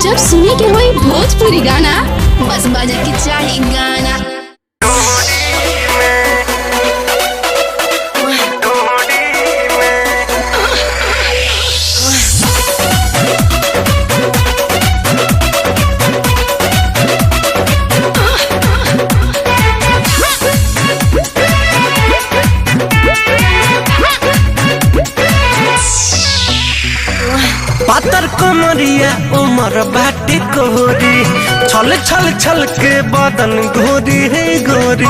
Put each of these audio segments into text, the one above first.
जब सुने के होई भोजपुरी गाना बस बजे के चाही गाना। पातर कमरिया उमर बाटी कोरी छल छल छल के बदन गोरी है गोरी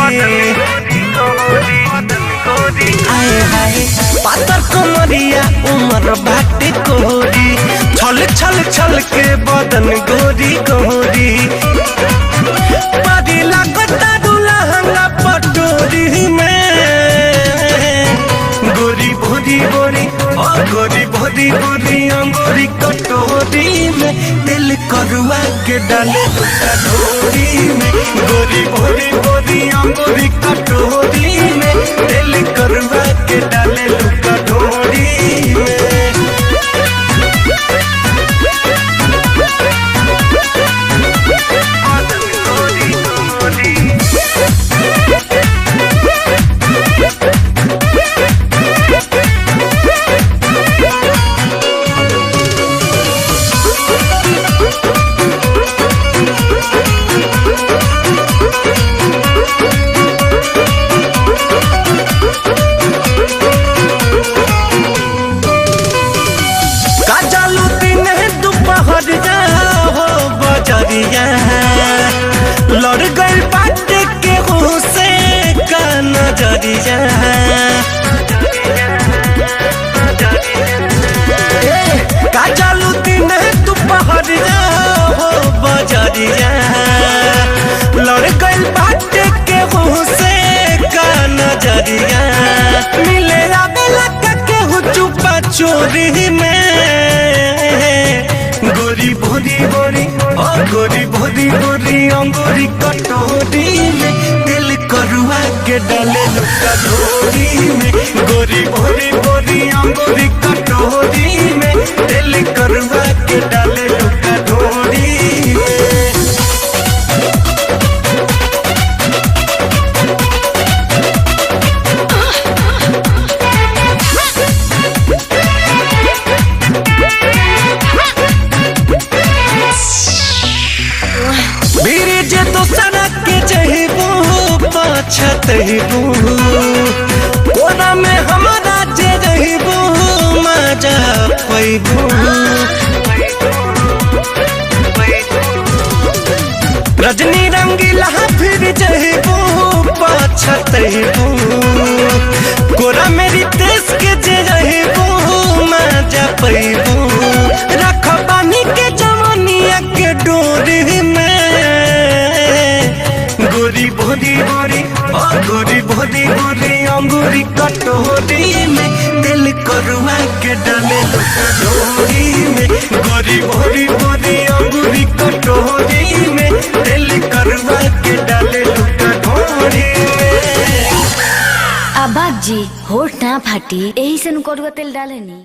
आए हाय पातर कमरिया उमर बाटी कोरी छल छल छल के बदन गोरी गोरी बड़ी लगता दुल्हन पटोरी में गोरी भोरी भोरी गोरी भोरी भोरी अंगूरी कटोरी में दिल करुआ के डाले कटोरी में गोरी भोरी भोरी अंगूरी कटोरी में दिल करुआ के डाले कटोरी में। लड़ गई बात के से का नजरिया काजलू दिन दोपहरिया हो बजरिया लड़ गई बात के से का नजरिया मिले बेला के चुपा चोरी में गोरी भोरी भोरी गोरी भोरी भोरी अंगूरी कटोरी में दिल करुआ के डाले कटोरी में गोरी भोरी भोरी अंगूरी कटोरी में दिल करुआ के डाले कटोरी में। कोना में हमारा जे रहिबू मजा पैबू रजनी रंगीला फिर जहिबू पछतहिबू कोरा मेरी देश के जे रहिबू मजा पैबू रख बानी के जवानिया के डोरी में गोरी भोरी भोरी गोरी भोरी भोरी अंगूरी कटोरी में दिल करुआ के डाले कटोरी में गोरी भोरी भोरी अंगूरी कटोरी में दिल करुआ के डाले कटोरी में। अब्बा जी होठ ना फाटी यही से करुआ तेल डाले नी।